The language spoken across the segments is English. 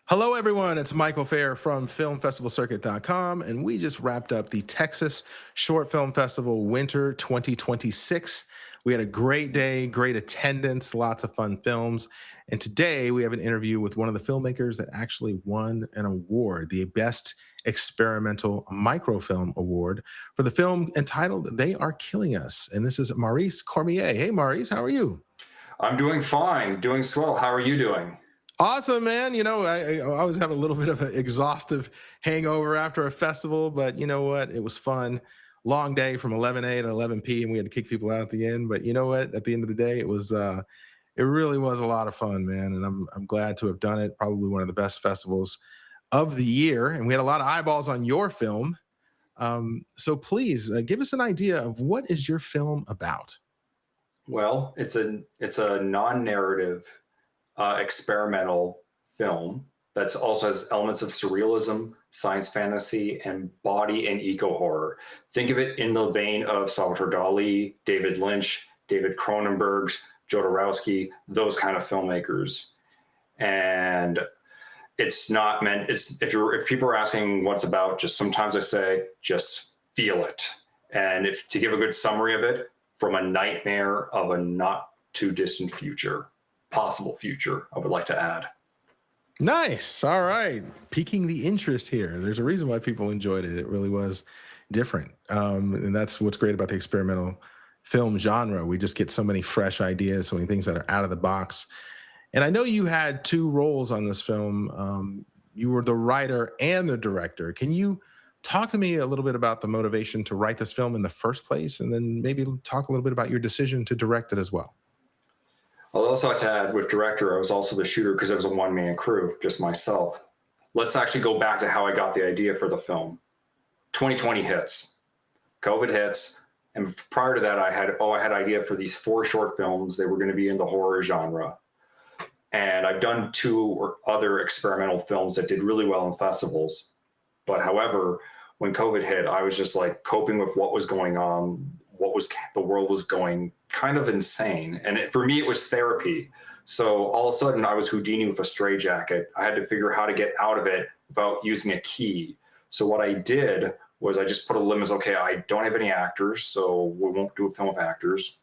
Hello, everyone. It's Michael Fair from FilmFestivalCircuit.com, and we just wrapped up the Texas Short Film Festival Winter 2026. We had a great day, great attendance, lots of fun films. And today we have an interview with one of the filmmakers that actually won an award, the Best Experimental Microfilm Award for the film entitled They Are Killing Us. And this is Maurice Cormier. Hey, Maurice, how are you? I'm doing fine, doing swell. How are you doing? Awesome, man. I always have a little bit of an exhaustive hangover after a festival, but you know what? It was fun. Long day from 11 a to 11 p, and we had to kick people out at the end. But you know what? At the end of the day, it really was a lot of fun, man. And I'm glad to have done it. Probably one of the best festivals of the year, and we had a lot of eyeballs on your film. So please give us an idea of what is your film about. Well, it's a non-narrative experimental film that's also has elements of surrealism, science fantasy, and body and eco horror. Think of it in the vein of Salvador Dali, David Lynch, David Cronenberg's, Jodorowsky, those kind of filmmakers. And it's not meant. It's if people are asking what's about, just sometimes I say just feel it. And if to give a good summary of it, from a nightmare of a not too distant future, possible future, I would like to add. Nice. All right. Piquing the interest here. There's a reason why people enjoyed it. It really was different. And that's what's great about the experimental film genre. We just get so many fresh ideas, so many things that are out of the box. And I know you had two roles on this film. You were the writer and the director. Can you talk to me a little bit about the motivation to write this film in the first place? And then maybe talk a little bit about your decision to direct it as well. I'll also like to add with director, I was also the shooter because it was a one-man crew, just myself. Let's actually go back to how I got the idea for the film. 2020 hits, COVID hits, and prior to that, I had idea for these 4 short films. They were going to be in the horror genre. And I've done 2 or other experimental films that did really well in festivals. But however, when COVID hit, I was just like coping with what was going on, the world was going kind of insane. And for me, it was therapy. So all of a sudden I was Houdini with a straitjacket. I had to figure how to get out of it without using a key. So what I did was I just put a limit. Okay, I don't have any actors, so we won't do a film with actors.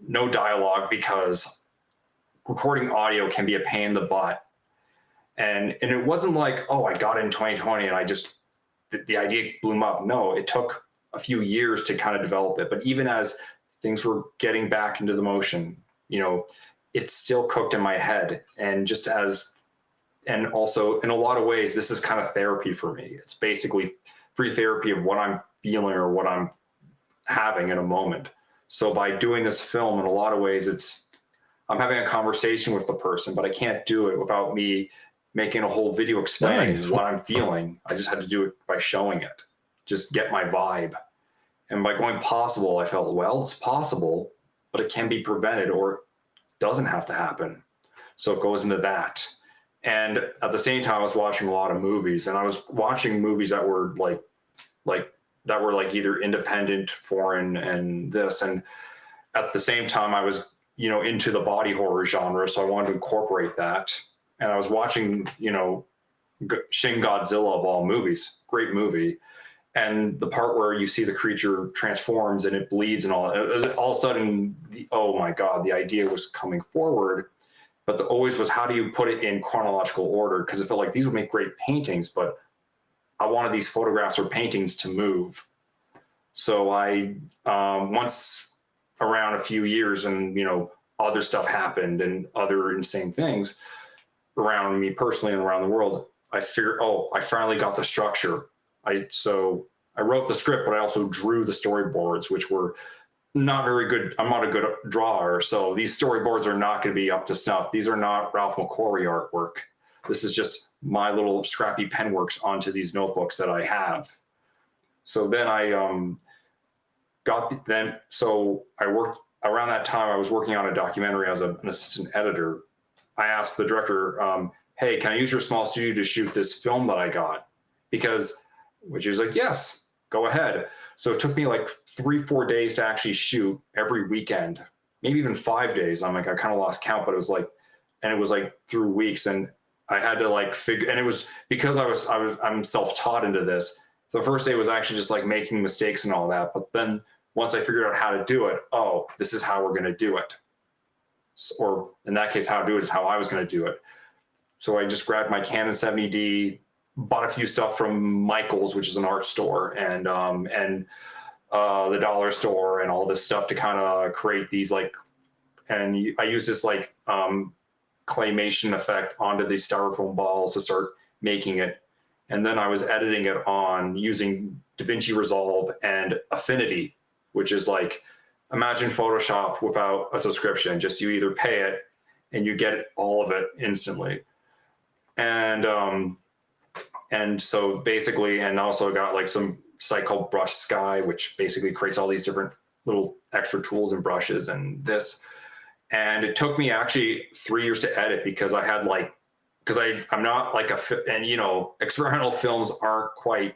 No dialogue, because recording audio can be a pain in the butt. And it wasn't like, oh, I got it in 2020 and the idea blew up. No, it took a few years to kind of develop it. But even as things were getting back into the motion, it's still cooked in my head. And also in a lot of ways, this is kind of therapy for me. It's basically free therapy of what I'm feeling or what I'm having in a moment. So by doing this film, in a lot of ways, I'm having a conversation with the person, but I can't do it without me making a whole video explaining what I'm feeling. I just had to do it by showing it, just get my vibe. And by going possible, I felt, well, it's possible, but it can be prevented or it doesn't have to happen. So it goes into that. And at the same time, I was watching a lot of movies, and I was watching movies that were like either independent, foreign, and this. And at the same time, I was, into the body horror genre. So I wanted to incorporate that. And I was watching, Shin Godzilla of all movies, great movie. And the part where you see the creature transforms and it bleeds and all of a sudden, oh my God, the idea was coming forward. But always was, how do you put it in chronological order? Because it felt like these would make great paintings, but I wanted these photographs or paintings to move. So I, once around a few years and, other stuff happened and other insane things around me personally and around the world, I figured, I finally got the structure. So I wrote the script, but I also drew the storyboards, which were not very good. I'm not a good drawer. So these storyboards are not going to be up to snuff. These are not Ralph McQuarrie artwork. This is just my little scrappy pen works onto these notebooks that I have. So then I I worked around that time. I was working on a documentary as an assistant editor. I asked the director, hey, can I use your small studio to shoot this film that I got? Which he was like, yes, go ahead. So it took me like 3-4 days to actually shoot every weekend, maybe even 5 days. I kind of lost count, but it was like through weeks. And I had to like figure, and it was because I'm self-taught into this. The first day was actually just like making mistakes and all that. But then once I figured out how to do it, oh, this is how we're going to do it. Or in that case, how to do it is how I was going to do it. So I just grabbed my Canon 70D, bought a few stuff from Michael's, which is an art store, and the dollar store, and all this stuff to kind of create these like, and I use this like claymation effect onto these styrofoam balls to start making it. And then I was editing it on using DaVinci Resolve and Affinity, which is like, imagine Photoshop without a subscription. Just you either pay it and you get all of it instantly. And so basically, and also got like some site called Brush Sky, which basically creates all these different little extra tools and brushes and this. And it took me actually 3 years to edit because I had like, because I'm not like and you know, experimental films aren't quite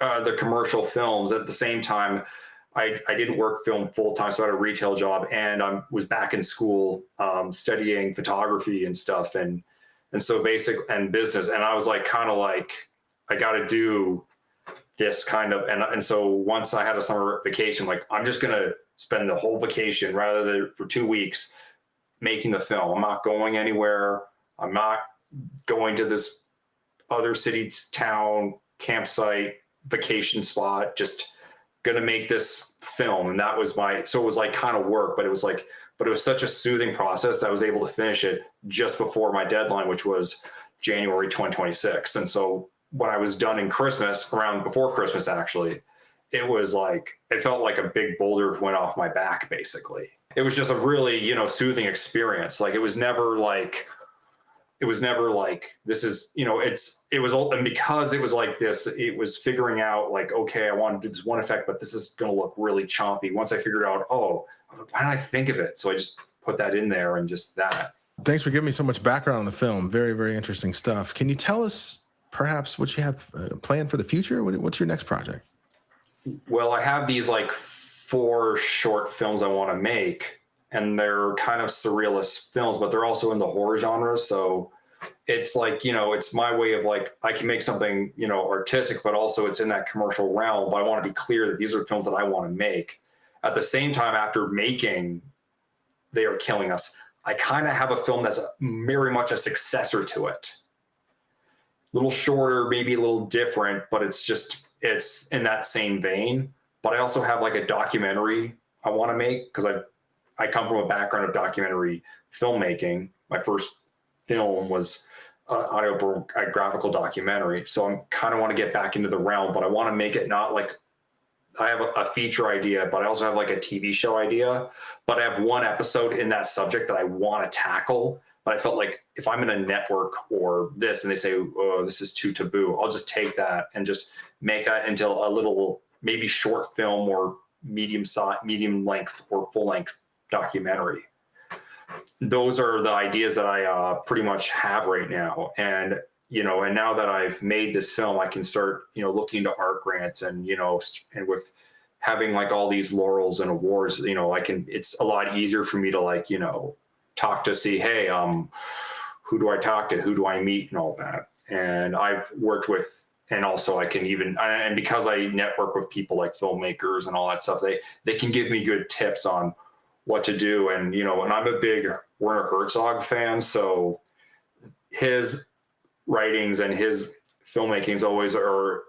the commercial films. At the same time, I didn't work film full time, so I had a retail job, and I was back in school studying photography and stuff, and so and business. And I was like, kind of like, I got to do this kind of, and so once I had a summer vacation, like I'm just gonna spend the whole vacation rather than for 2 weeks making the film. I'm not going anywhere. I'm not going to this other city, town, campsite, vacation spot, just gonna make this film. And that was so it was like kind of work, but it was such a soothing process that I was able to finish it just before my deadline, which was January 2026. And so when I was done in Christmas, around before Christmas, actually, it was like, it felt like a big boulder went off my back, basically. It was just a really, you know, soothing experience. Like, it was never like, this is, you know, and because it was like this, it was figuring out like, okay, I want to do this one effect, but this is going to look really choppy. Once I figured out, oh, why didn't I think of it? So I just put that in there and just that. Thanks for giving me so much background on the film. Very, very interesting stuff. Can you tell us perhaps what you have planned for the future? What's your next project? Well, I have these like 4 short films I want to make, and they're kind of surrealist films, but they're also in the horror genre. So it's like, you know, it's my way of like, I can make something, you know, artistic, but also it's in that commercial realm. But I want to be clear that these are films that I want to make. At the same time, after making They Are Killing Us, I kind of have a film that's very much a successor to it. A little shorter, maybe a little different, but it's in that same vein. But I also have like a documentary I want to make, because I come from a background of documentary filmmaking. My first film was autobiographical documentary. So I kind of want to get back into the realm, but I want to make it not like, I have a feature idea, but I also have like a TV show idea. But I have one episode in that subject that I want to tackle. But I felt like if I'm in a network or this, and they say, oh, this is too taboo, I'll just take that and just make that into a little, maybe short film or medium length or full length documentary. Those are the ideas that I pretty much have right now. And, you know, and now that I've made this film, I can start, you know, looking to art grants, and, you know, and with having like all these laurels and awards, you know, it's a lot easier for me to like, you know, talk to see, hey, who do I talk to? Who do I meet and all that? And I've worked with, and also I can even, and because I network with people like filmmakers and all that stuff, they can give me good tips on what to do. And, you know, and I'm a big Werner Herzog fan. So his writings and his filmmakings always are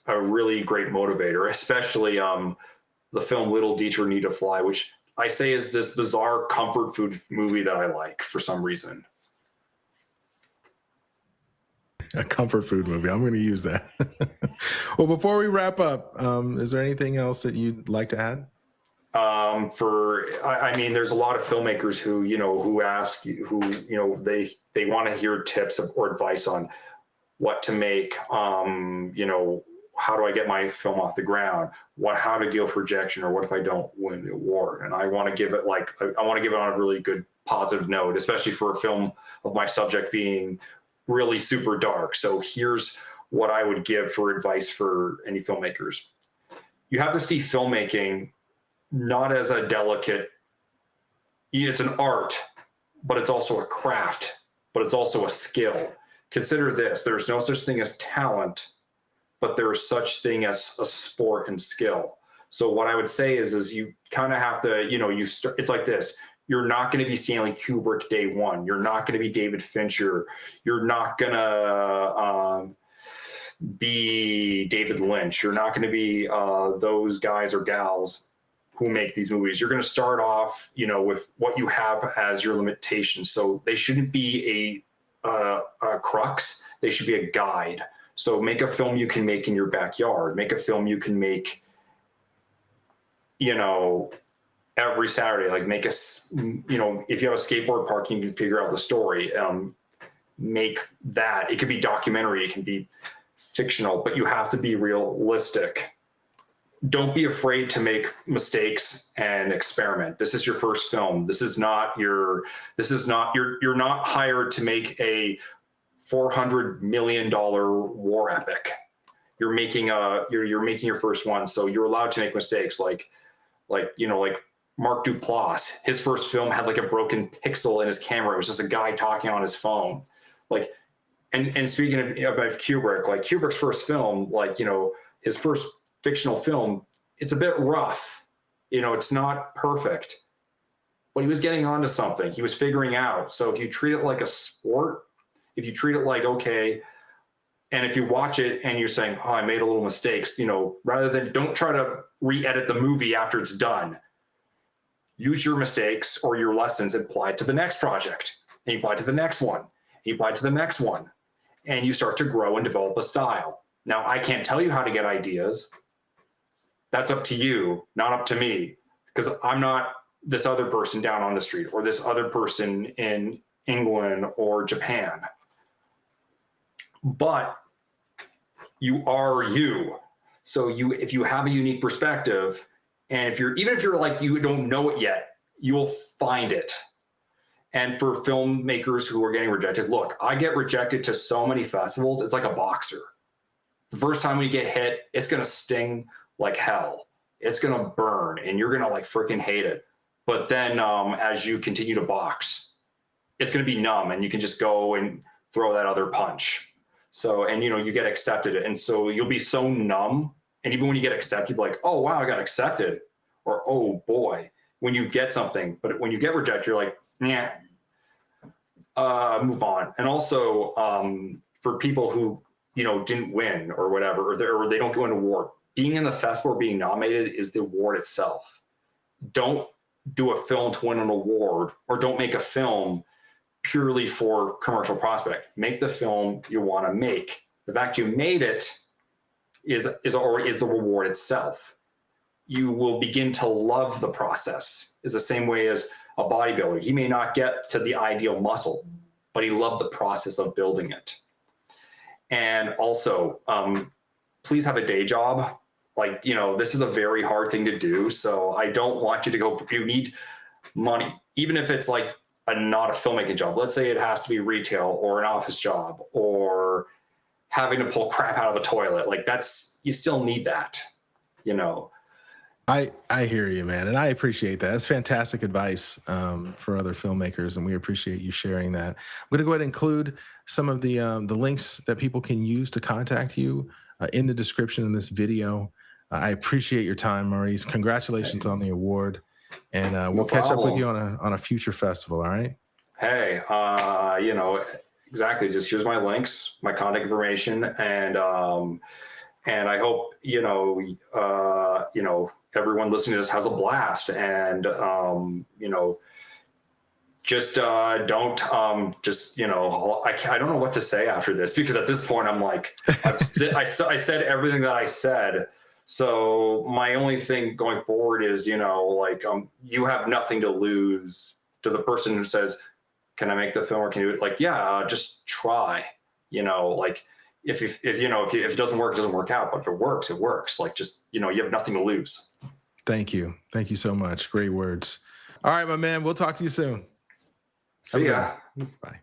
a really great motivator, especially the film Little Dieter Need to Fly, which I say is this bizarre comfort food movie that I like for some reason. A comfort food movie. I'm going to use that. Well, before we wrap up, is there anything else that you'd like to add? I mean, there's a lot of filmmakers who ask you, they want to hear tips or advice on what to make. How do I get my film off the ground? How to deal with rejection, or what if I don't win the award? And I want to give it on a really good positive note, especially for a film of my subject being really super dark. So here's what I would give for advice for any filmmakers. You have to see filmmaking not as a delicate, it's an art, but it's also a craft. but it's also a skill. Consider this: there's no such thing as talent, but there is such thing as a sport and skill. So what I would say is you kind of have to, you start. It's like this: you're not going to be Stanley Kubrick day one. You're not going to be David Fincher. You're not going to be David Lynch. You're not going to be those guys or gals who make these movies. You're going to start off, with what you have as your limitations. So they shouldn't be a crux. They should be a guide. So make a film you can make in your backyard. Make a film you can make, every Saturday. Like make if you have a skateboard park, you can figure out the story. Make that. It could be documentary. It can be fictional, but you have to be realistic. Don't be afraid to make mistakes and experiment. This is your first film. You're not hired to make a $400 million war epic. You're making your first one. So you're allowed to make mistakes. Like Mark Duplass, his first film had like a broken pixel in his camera. It was just a guy talking on his phone. And speaking of Kubrick, like Kubrick's first film, his first fictional film, it's a bit rough. It's not perfect, but he was getting onto something. He was figuring out. So if you treat it like a sport, if you treat it like, okay, and if you watch it and you're saying, oh, I made a little mistakes, rather than don't try to re-edit the movie after it's done. Use your mistakes or your lessons and apply it to the next project. And you apply it to the next one. And you apply it to the next one. And you start to grow and develop a style. Now, I can't tell you how to get ideas. That's up to you, not up to me, because I'm not this other person down on the street or this other person in England or Japan. But you are you. So if you have a unique perspective, and even if you're like, you don't know it yet, you will find it. And for filmmakers who are getting rejected, look, I get rejected to so many festivals. It's like a boxer. The first time we get hit, it's going to sting like hell. It's going to burn and you're going to like freaking hate it. But then as you continue to box, it's going to be numb and you can just go and throw that other punch. So, and you get accepted. And so you'll be so numb. And even when you get accepted, you're like, oh, wow, I got accepted. Or, oh boy, when you get something, but when you get rejected, you're like, yeah, move on. And also for people who, didn't win or whatever, or they don't go into award, being in the festival or being nominated is the award itself. Don't do a film to win an award, or don't make a film purely for commercial prospect. Make the film you want to make. The fact you made it is the reward itself. You will begin to love the process. It's the same way as a bodybuilder. He may not get to the ideal muscle, but he loved the process of building it. And also, please have a day job. This is a very hard thing to do. So I don't want you to go, you need money, even if it's like not a filmmaking job. Let's say it has to be retail or an office job or having to pull crap out of the toilet. You still need that, I hear you, man. And I appreciate that. That's fantastic advice for other filmmakers. And we appreciate you sharing that. I'm going to go ahead and include some of the links that people can use to contact you in the description of this video. I appreciate your time, Maurice. Congratulations on the award. And we'll catch up with you on a future festival. All right. Hey, exactly. Just here's my links, my contact information. And I hope, everyone listening to this has a blast, and just don't I don't know what to say after this, because at this point I'm like, I said everything that I said. So my only thing going forward is, you have nothing to lose. To the person who says, can I make the film, or can you do it? Just try, if it doesn't work, it doesn't work out. But if it works, it works. You have nothing to lose. Thank you. Thank you so much. Great words. All right, my man. We'll talk to you soon. See ya. Bye.